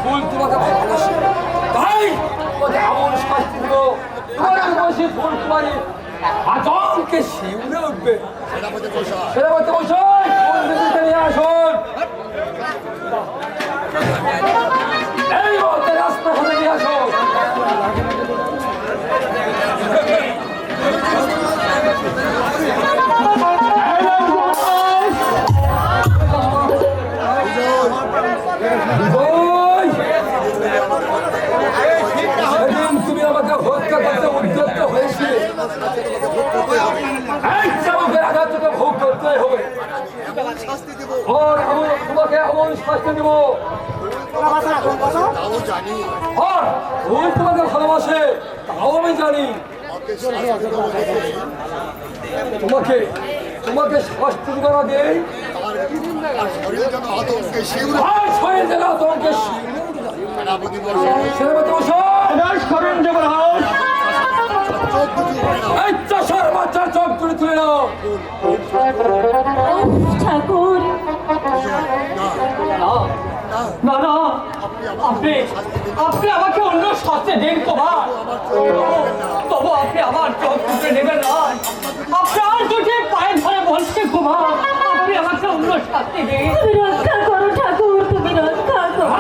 ফুল তোমাকে ভালোবাসে, তাই তোমাকে এমন শাস্তি দেবো তোমার বসে ফুল তোমারই আতঙ্কে শিউরে উঠবে। সেনাপতি মশাই, ফুল দিতে নিয়ে আসুন। এই মুহূর্তে রাজপ্রাসাদে নিয়ে আসুন। তুমি আমাকে হত্যা করতে উদ্যত হয়েছিলে, আঘাত তোকে ভোগ করতে হবে। তোমাকে এমন শাস্তি দেব, ওই তোমাকে ভালোবাসে তাও আমি জানি। তোমাকে তোমাকে শাস্তি দেওয়া দেই, শরীর যেন আতঙ্কে সেনাপতি মশাই করেন যুবরাজ, এই চাষার বাচ্চার চোখ তুলে তুলে নাও। ঠাকুর না না, আপনি আপনি আমাকে অন্য শাস্তি দিন কুমার, তবু আপনি আমার চোখ তুলে নেবেন না। আপনার দুটি পায়ে ধরে বলছে কুমার, আপনি আমাকে অন্য শাস্তি দিন। তুমি রক্ষা করো ঠাকুর, তুমি রক্ষা করো।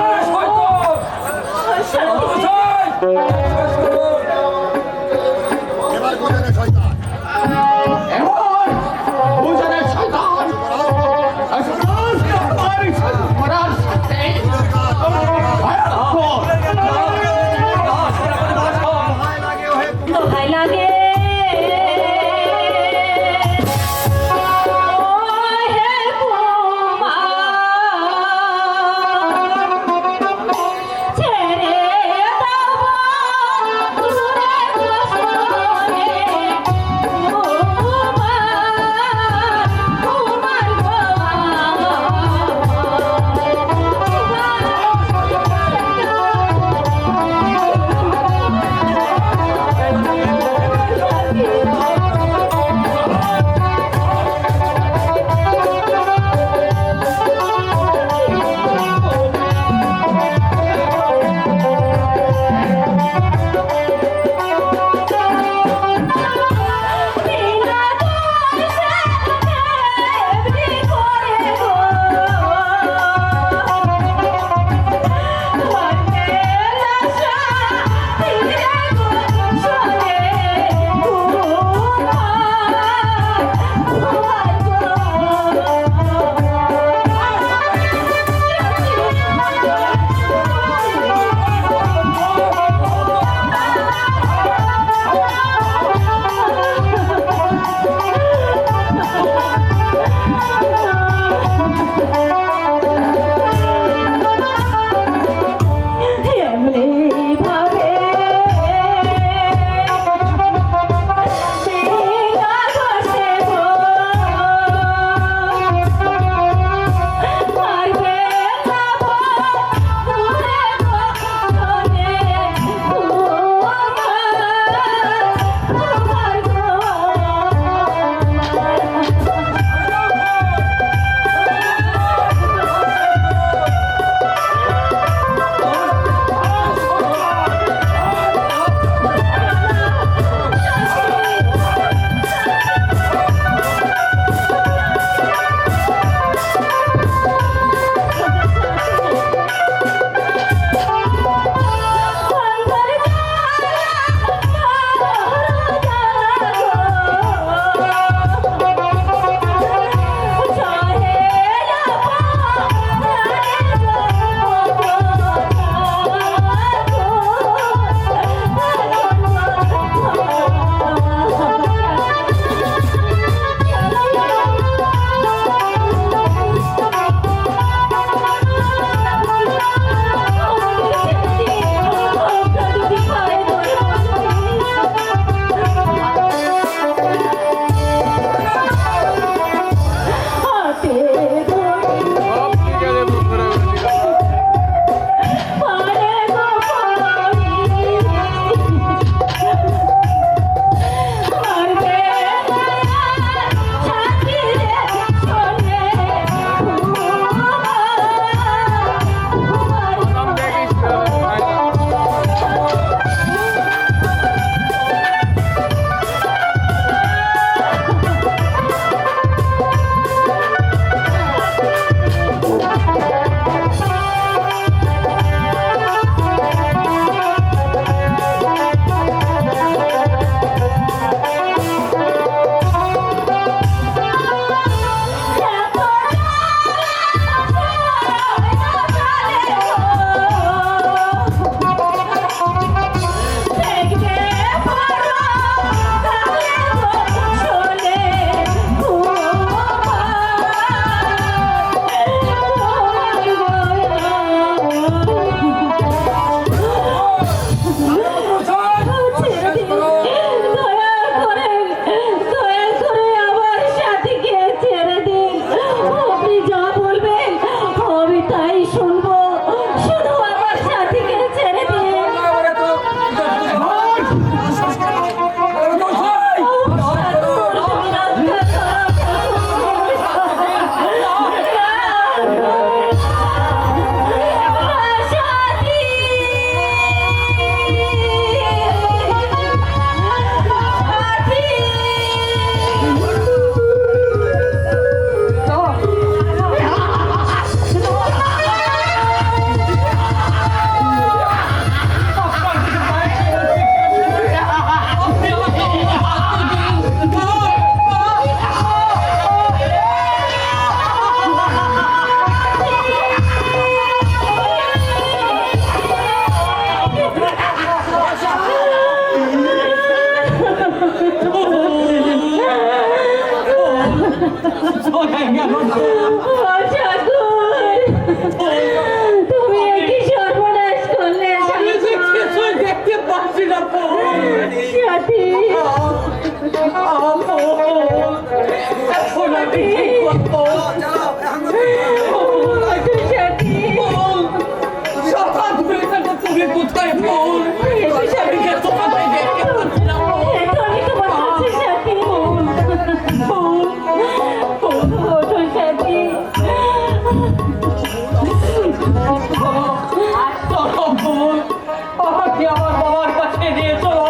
আমাকে আমার বাবার কাছে নিয়ে চলো।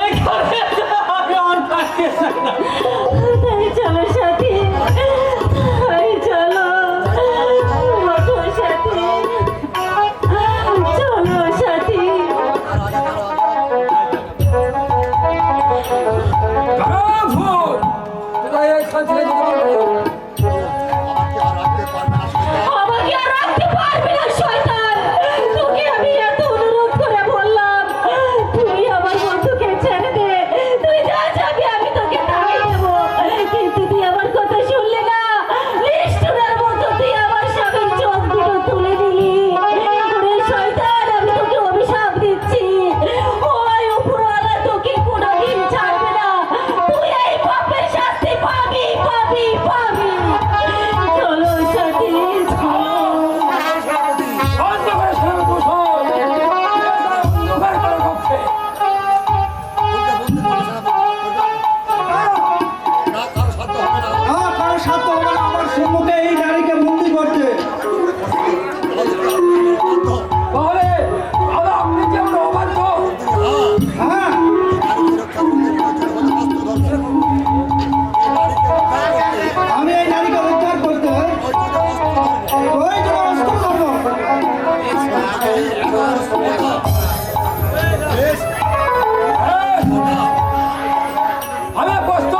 এখানে আমি আর থাকতে চাই না। এই চলো সাথী, এই চলো ওঠো সাথী, চলো সাথী। গারাফুর কোথায় এখান থেকে যেতে পারবে না। আমাকে আর রাখতে পারবি না শয়তান। তোকে আমি এত অনুরোধ করে বললাম তুই আমার বন্ধুকে ছেড়ে দে, তুই যা যাবি আমি তোকে তাই দেবো, কিন্তু তুই আমার কথা শুনলি না। নিষ্ঠুরের মতো তুই আমার স্বামীর চোখ দুটো তুলে দিলি। ওরে শয়তান, আমি তোকে অভিশাপ দিচ্ছি, ওই উপরওয়ালা তোকে কোনোদিন ছাড়বে না। তুই এই পাপের শাস্তি পাবি পাবি পাবি। চলো সাথী, চলো। অন্ধকার সামনে দূষণ অন্ধকার করার পক্ষে কারো সাধ্য হবে না আমার সম্মুখে এই নারীকে বন্দি করতে। তাহলে দাদা আপনি কি আমরা অবাধ্য? হ্যাঁ, আমি এই নারীকে উদ্ধার করতে ওই যে অস্ত্র করবো। আমি প্রস্তুত।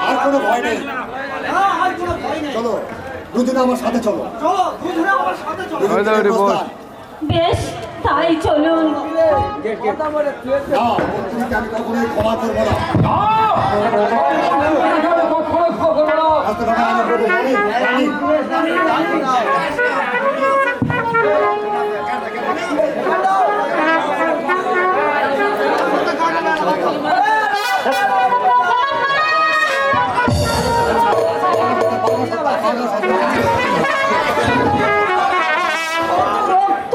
আর কোনো ভয় নেই। চলো দুজনে আমার সাথে চলো। দুজনে প্রস্থান। বেশ, তাই চলুন। না, মন্ত্রীকে আমি কখনোই ক্ষমা করবো না। কখনো করবো না। আজকে তখন আমার প্রভু রানী, রক্ত,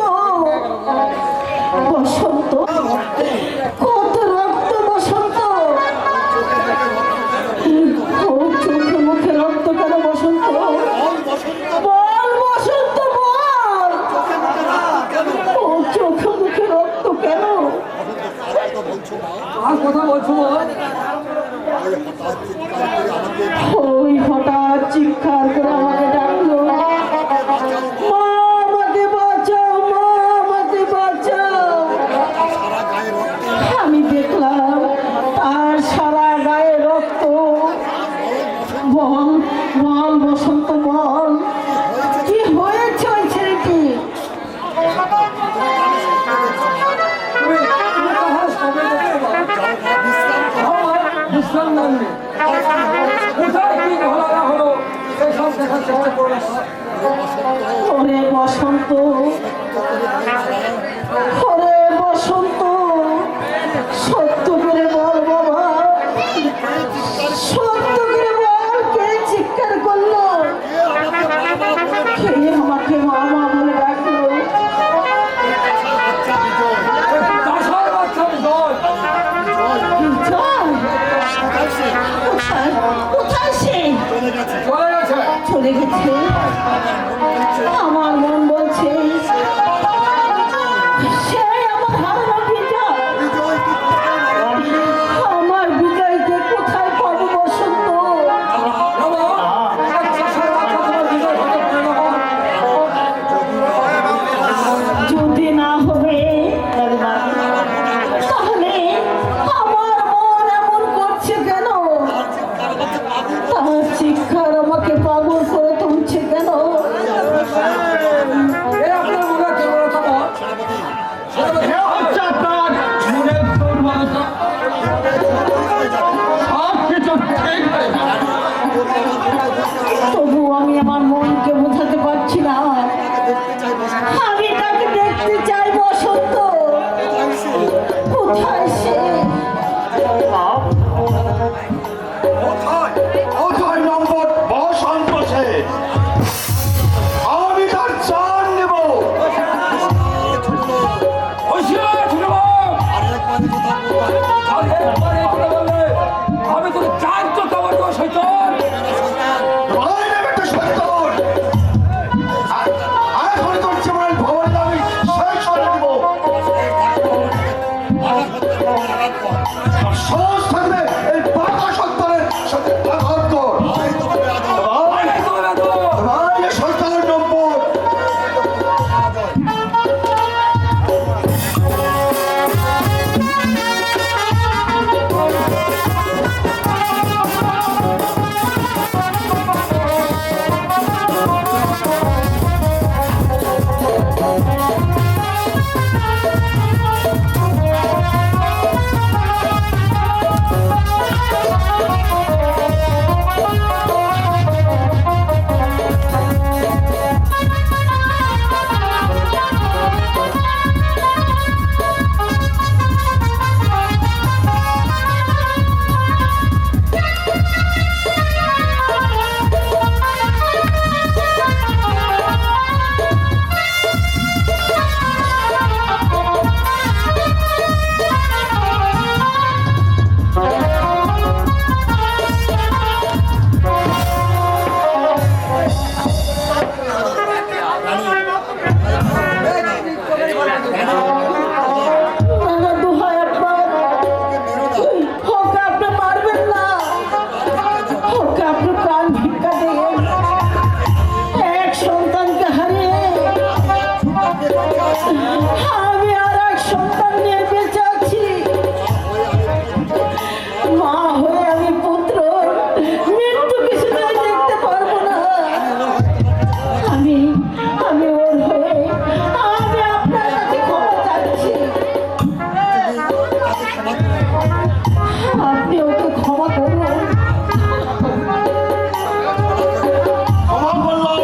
বসন্ত, কত রক্ত বসন্ত। ও চোখে মুখে রক্ত কেন বসন্ত? বল বসন্ত বল, ও চোখে মুখে রক্ত কেন? আর কথা বলছো মা? ওই হঠাৎ চিৎকার করে আমাকে ডাকলো, মা আমাকে বাঁচাও, মা আমাকে বাঁচাও। আমি দেখলাম তার সারা গায়ে রক্ত। বল বল বসন্ত বল, কি হয়েছে ওই ছেলেটি? তুমি তাহার সবে দেখতে পাও। আমার বিশ্রাম নেননি। কোথায় কি ঘটনা হলো সেসব দেখার চেষ্টা করলাম। ওরে বসন্ত, ওরে বসন্ত, সত্য করে বল বাবা, সত্য করে বল, কে চিৎকার করলো? কে আমাকে মামা বলে ডাকলো? দাসার বাচ্চা বিজয়। বিজয়? কোথায় সে? চলে গেছে। চলে গেছে? আমার মন বলছে পাচ্ছি না। দেখতে চাই বসন্ত। আমি তাকে দেখতে চাই বসন্ত। কোথায় সে? কোথায় নম্বর বসন্ত সে? আমি তার চান নেব। হুঁশিয়ার ছোট বাবু, আরেকবারে কথা বললে আমি তোকে জানতো তোমার তো শৈতান। ভাই নেবে তো সত্তর। এখন তোর জীবনের ভবন আমি শেষ করে দেব। সহজ থাকবে এই পাকা সত্তরের সাথে আঘাত কর। এই তোমার বেদো। ভাই সত্তরের নম্বর। আমার দোহাই আপনার, ওকে আপনি মারবেন না। ওকে আপনি প্রাণ ভিক্ষা দেন। এক সন্তানকে হারিয়ে আমি আর এক সন্তান নিয়ে বেঁচে আছি। মা হয়ে আমি পুত্র মৃত্যু কিছুতেই দেখতে পারবো না। আমি ওর হয়ে আমি আপনার কাছে ক্ষমা চাচ্ছি। আপনি ওকে ক্ষমা করুন। ক্ষমা করলাম।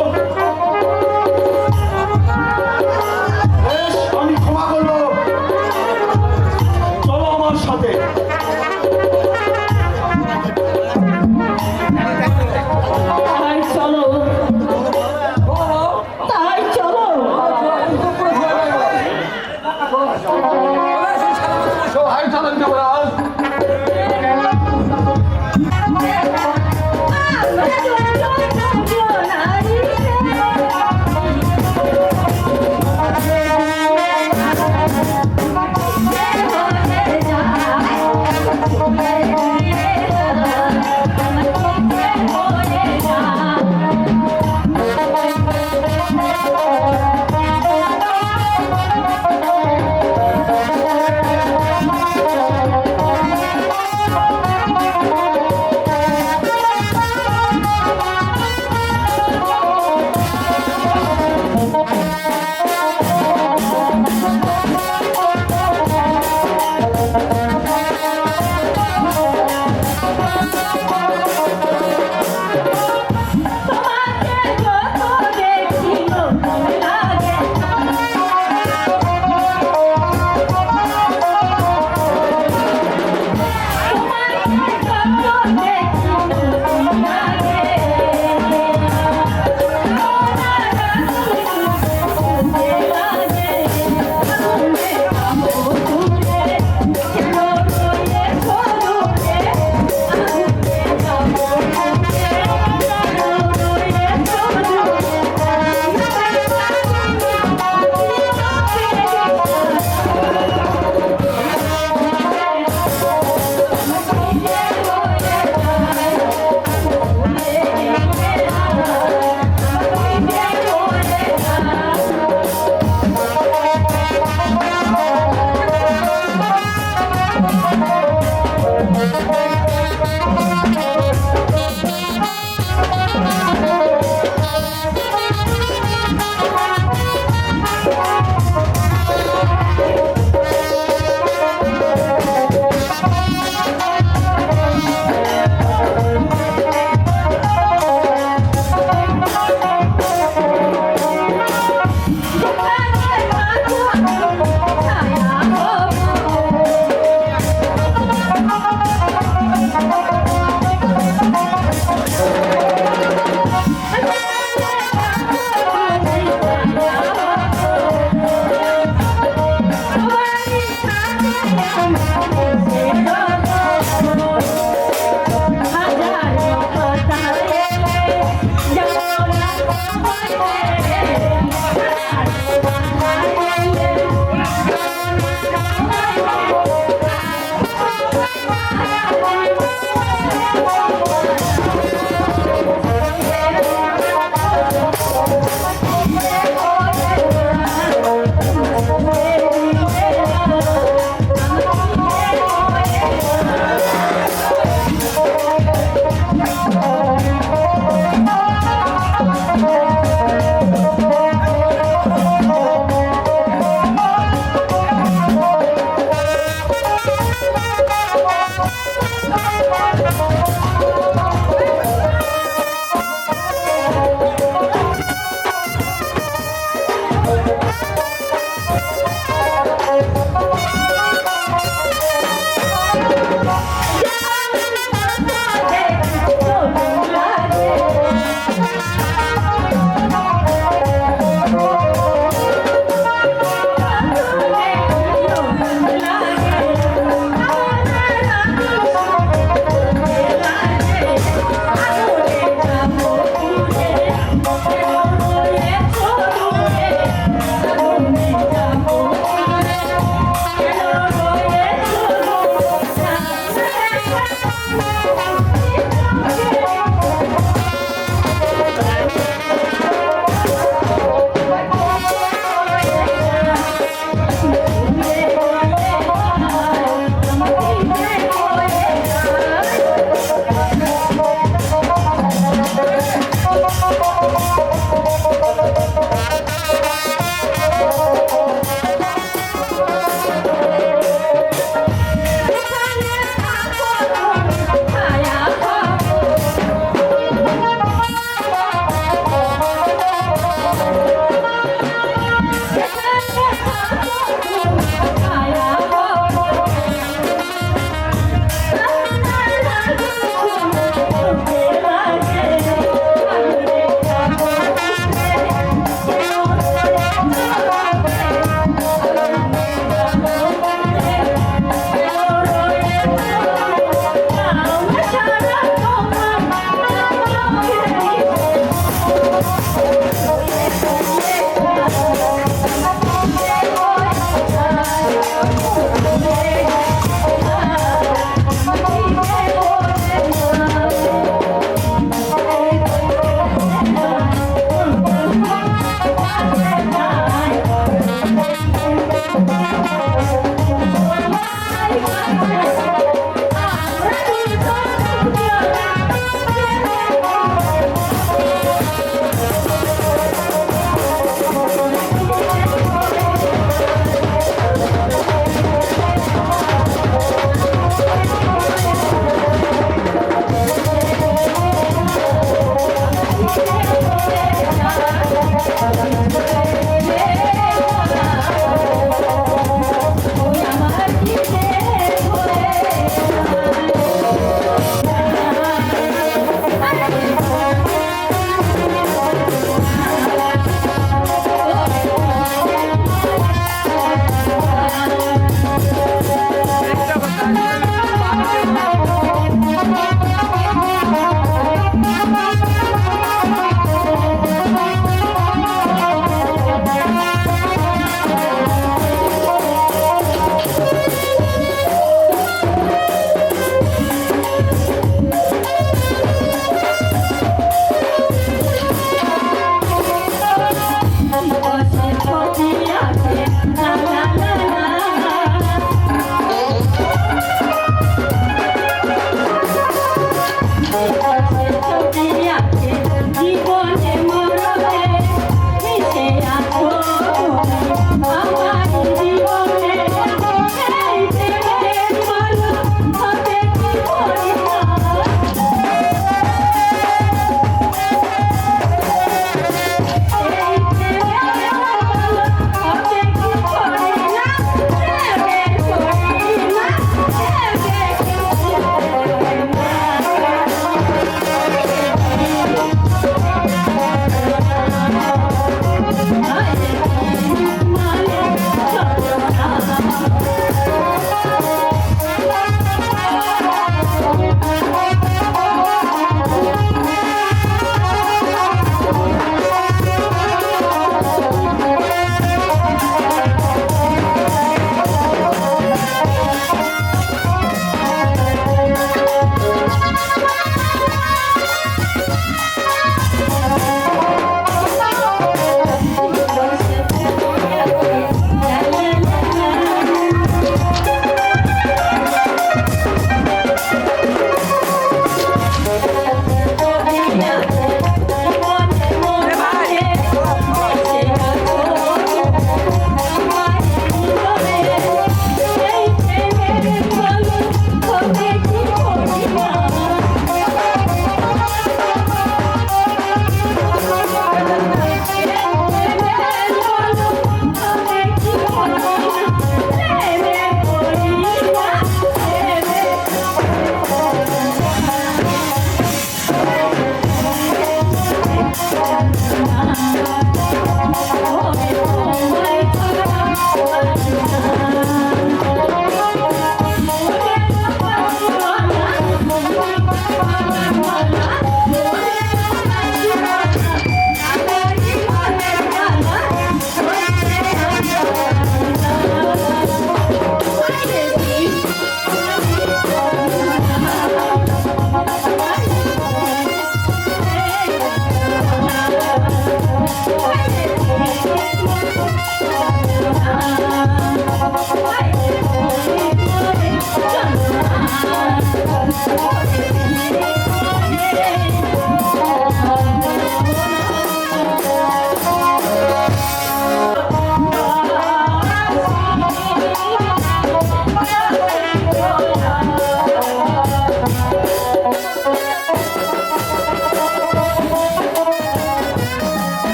বেশ, আমি ক্ষমা করলাম। চলো আমার সাথে। তাই চলো, বলো, তাই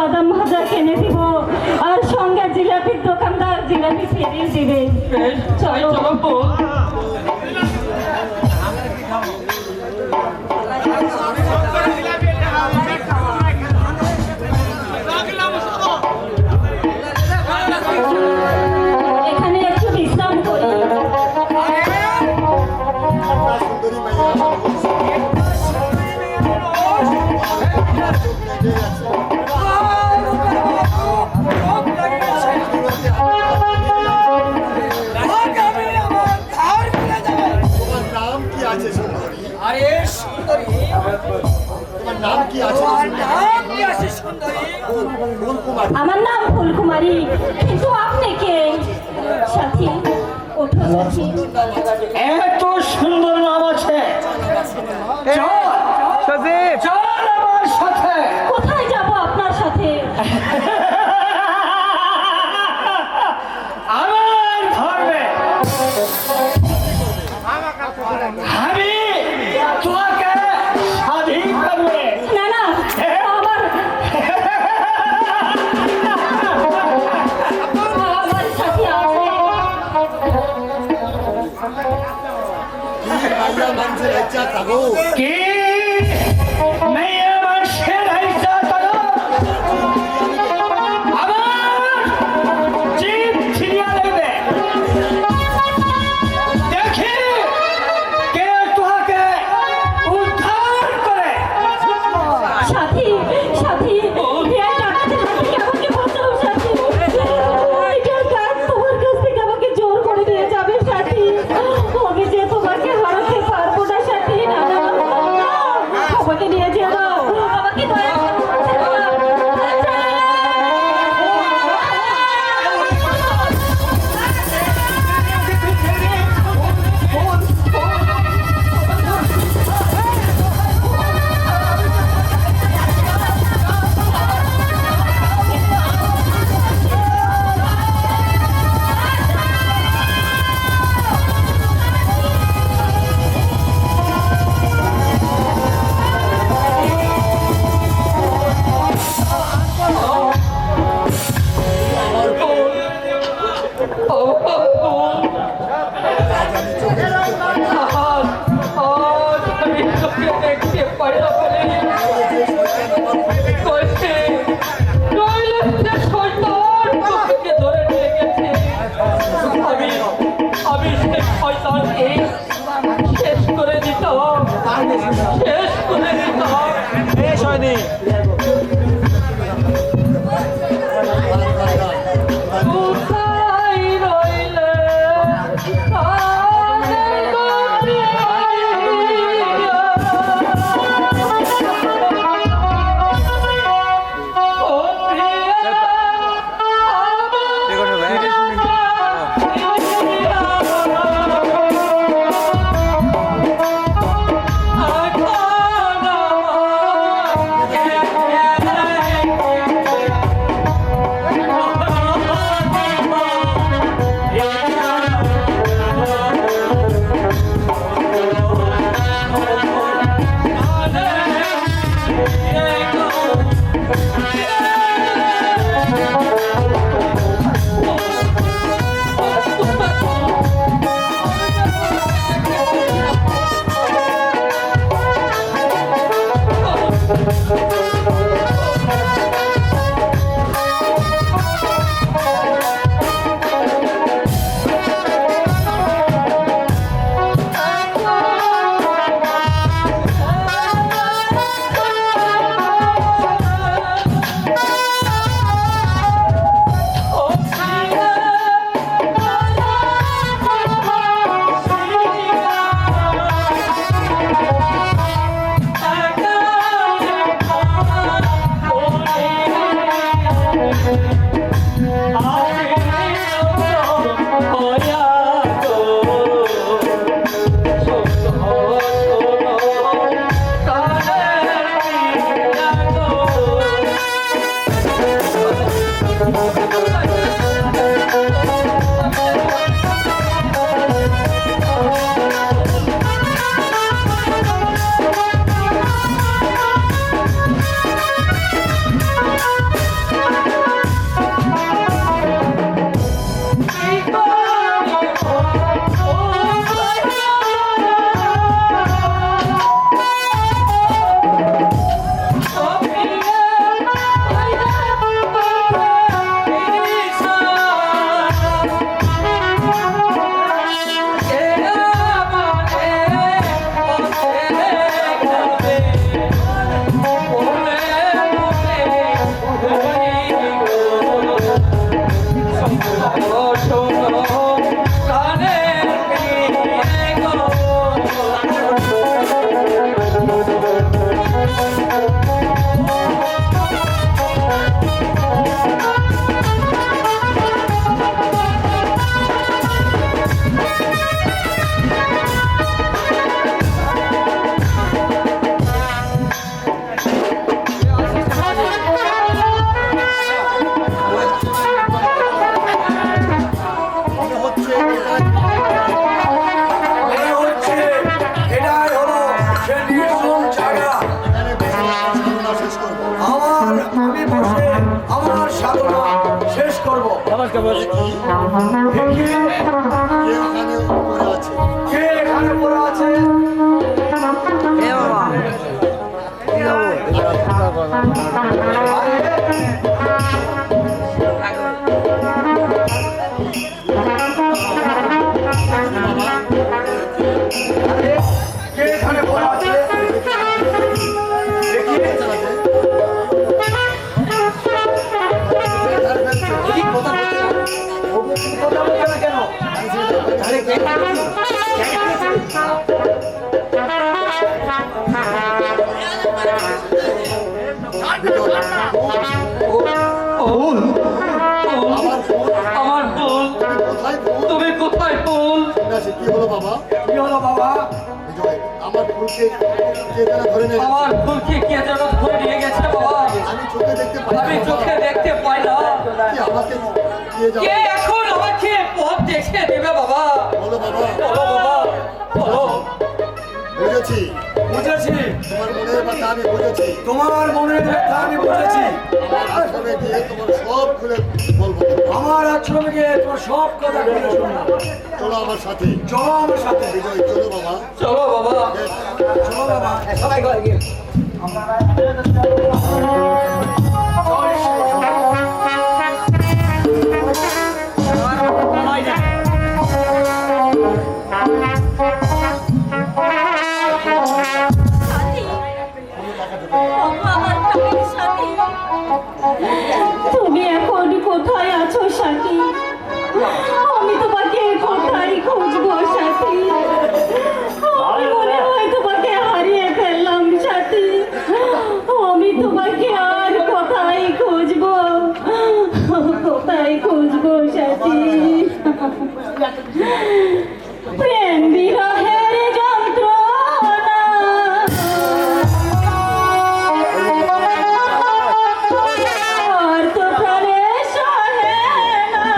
বাদাম ভাজা কিনে দিব আর সঙ্গে জিলাপির দোকানদার জিলাপি ফিরিয়ে দিবে। বেশ, তাই চলো বোন। এখানে একটু বিশ্রাম করি। সুন্দরী মাইয়া তোমার নাম কি আছে সুন্দরী? আরে সুন্দরী, তোমার নাম কি আছে নাম কি আছে সুন্দরী? ফুলকুমারী। আমার নাম ফুলকুমারী, কিন্তু আপনি কে? সাথী ওঠো সাথী। এত সুন্দর নাম আছে, চল আমার সাথে। কোথায় যাব আপনার সাথে? আমার ধর্মে আমি তোমাকে স্বাধীন করবে। না না, আমার আমার সাথে আছে। কি মাইয়া মানুষের ইচ্ছা থাকো কি মেয়ে মানুষের ইচ্ছা করো? আমার জিভ ছিঁড়িয়া দেবে। দেখি কে তোমাকে উদ্ধার করে। সাথী সাথী, এই ডাকাতের হাত থেকে আমাকে বাঁচাও সাথী। এই ডাকাত তোমার কাছ থেকে আমাকে জোর করে নিয়ে যাবে সাথী। আমি যে তোমাকে হারাতে পারবো না সাথী। না না না, আমাকে নিয়ে যেও না, আমাকে দয়া করে ছেড়ে দাও। শেষ করে দিতাম। কোথায় রইলে আগে আমার সাধনা শেষ করব। দেখি কে ওখানে উপরে আছে? কে এখানে পড়ে আছে। কে এখানে পড়ে আছে। দেখি কথা বলছে না কেন। ফুল আমার ফুল কোথায় ফুল? তুমি কোথায় ফুল? ঠিক আছে, কি হলো বাবা? কি হলো বাবা। বিজয়, আমার ফুলকে কে যেন ধরে নিয়ে গেছে। আমার ফুলকে কে যেন ধরে নিয়ে গেছে বাবা। আমি চোখে দেখতে পাই আমি না। চোখে দেখতে পাই না। কি আমাকে কে যাবে? কে এখন আমাকে পথ দেখিয়ে দেবে বাবা? বলো বাবা। বলো বাবা, বলো। বুঝেছি, বুঝেছি, তোমার মনের কথা আমি বুঝেছি। তোমার মনের ব্যথা আমি বুঝেছি। আমার আশ্রমে গিয়ে তোমার সব খুলে বলবো। আমার আশ্রমে গিয়ে তোমার সব কথা খুলে শুনলাম। চলো আমার সাথে। চলো আমার সাথে। বিজয়, চলো বাবা। চলো বাবা। চলো বাবা। সবাই ঘরে গিয়ে সাথী, ওগো আমার প্রাণের সাথী, তুমি এখন কোথায় আছো সাথী? আমি তোমাকে কোথায় খুঁজবো সাথী? আমি মনে হয় তোমাকে হারিয়ে ফেললাম সাথী। আমি তোমাকে আর কোথায় খুঁজবো, কোথায় খুঁজবো সাথী? প্রেম বিরহের যন্ত্রণা আর তো প্রাণে সহে না।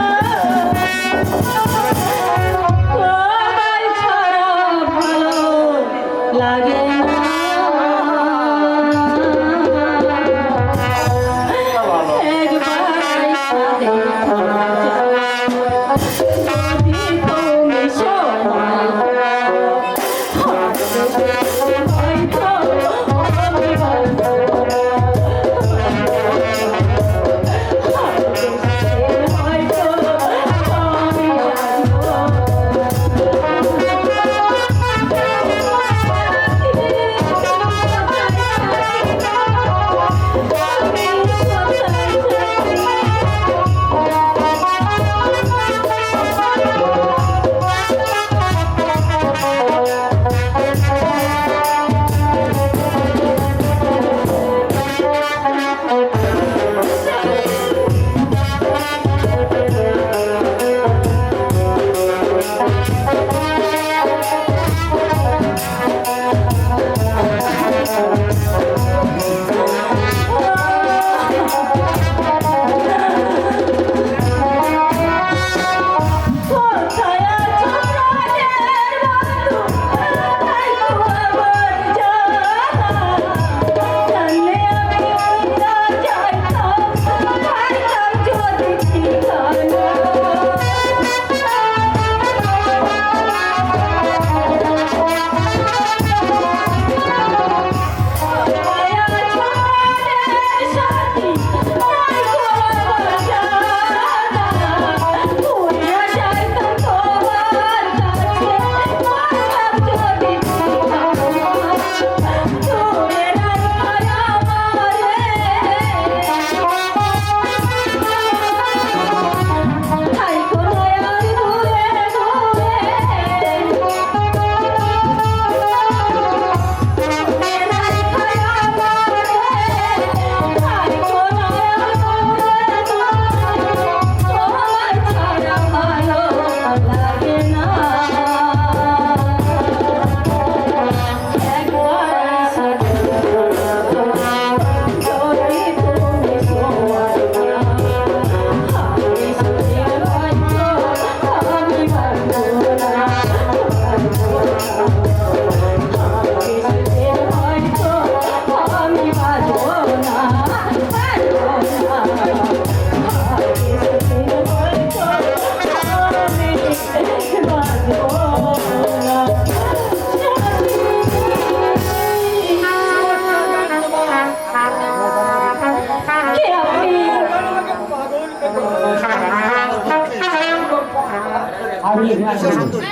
আমি এসো সুন্দরী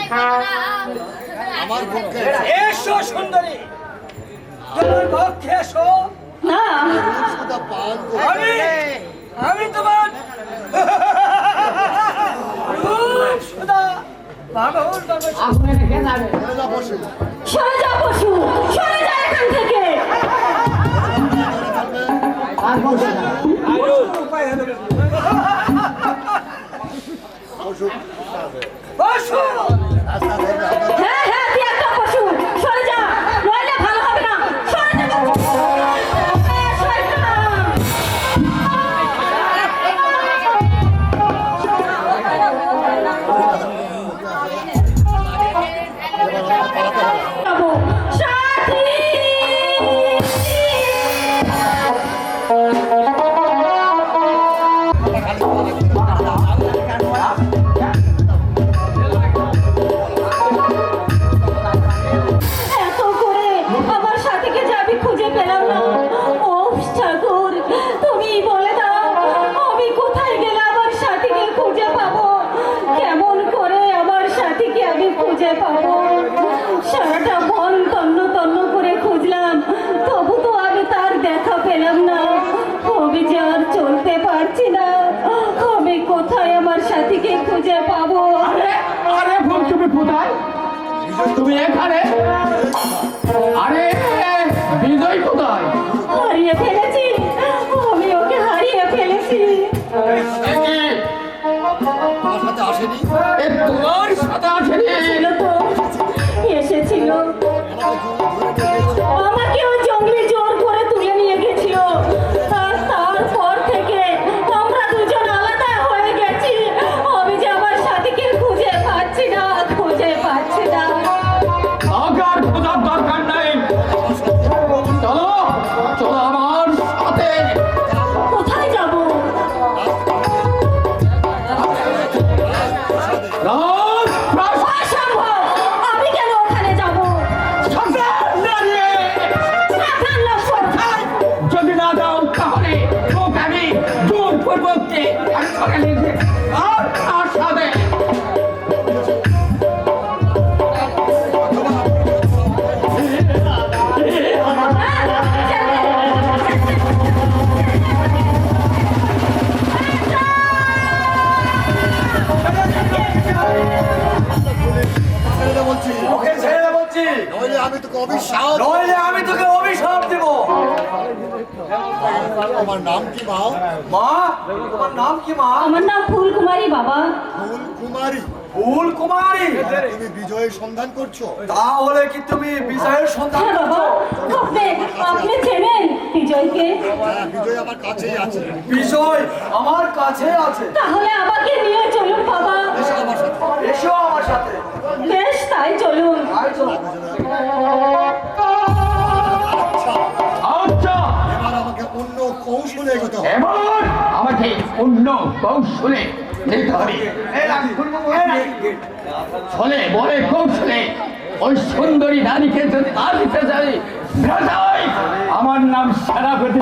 আমার পক্ষে এসো সুন্দরী তোমার পক্ষে এসো না সুদা পান করে আমি তোমার সুদা পাগল পাগল আগুনে রেখে যাবে চলে যা বসে সরে যা পশু, সরে যা এখান থেকে। আর বলছে না উপায় হবে বসু বসো রাস্তা ধরবে আমরা হ্যাঁ হ্যাঁ তুই একটা পশু, সরে যা, নইলে ভালো হবে না। সরে যা যাবো। সাথী এত করে আমার সাথীকে যে আমি খুঁজে পেলাম না। ও ঠাকুর, তুমি বলে দাও আমি কোথায় গেলে আমার সাথীকে খুঁজে পাবো? কেমন করে আমার সাথীকে আমি খুঁজে পাবো? সারাটা বন তন্ন তন্ন করে খুঁজলাম, তবু তো আমি তার দেখা পেলাম না। আমি যে আর চলতে পারছি না, আমি কোথায় আমার সাথীকে খুঁজে পাবো? আরে ভুল, তুমি কোথায়? তুমি এখানে? আরে বিজয় কোথায়? হারিয়ে ফেলেছি, আমি ওকে হারিয়ে ফেলেছি। এ কি? আমার সাথে আসেনি এ তোমার সাথে আসেনি? ছিল তো, এসেছিল, আমাকেও জঙ্গলে জোর করে তুলে নিয়ে গেছিল। আর তারপর থেকে আমরা দুজন আলাদা হয়ে গেছি। আমি যে আমার সাথীকে খুঁজে পাচ্ছি না, খুঁজে পাচ্ছি না। আগার খোঁজার দরকার নাই, চলো চলো আমার সাথে। কোথায় যাব? অসম্ভব, আমি কেন ওখানে যাব? সাবধান লক্ষ্মণ। যদি না দাও তাহলে তোকে আমি জোর পূর্বককে আমি সকালে আর তার সাথে ছেড়ে দে বলছি ওকে ছেড়ে দে বলছি, নইলে আমি তোকে অভিশাপ নইলে আমি তোকে অভিশাপ দেব। আমার নাম কি মা মা, তোমার নাম কি মা? আমার নাম ফুলকুমারী বাবা। ফুল কুমারী ফুল কুমারী। তুমি বিজয়ের সন্ধান করছো তাহলে কি তুমি বিজয়ের সন্ধান হ্যাঁ বাবা, করছো? আপনি চেনেন বিজয়কে? হ্যাঁ বিজয় আমার কাছেই আছে বিজয় আমার কাছে আছে। তাহলে আমাকে নিয়ে চলুন বাবা। এসো আমার সাথে এসো আমার সাথে। বেশ, তাই চলুন। তাই চলো। আচ্ছা আচ্ছা এবার আমাকে অন্য কৌশলে এগোতে হবে এবার আমাকে অন্য কৌশলে নিতে হবে। ফলে বলে কৌশলে ওই সুন্দরী নারীকে যদি না দিতে চাই, আমার নাম সেনাপতি।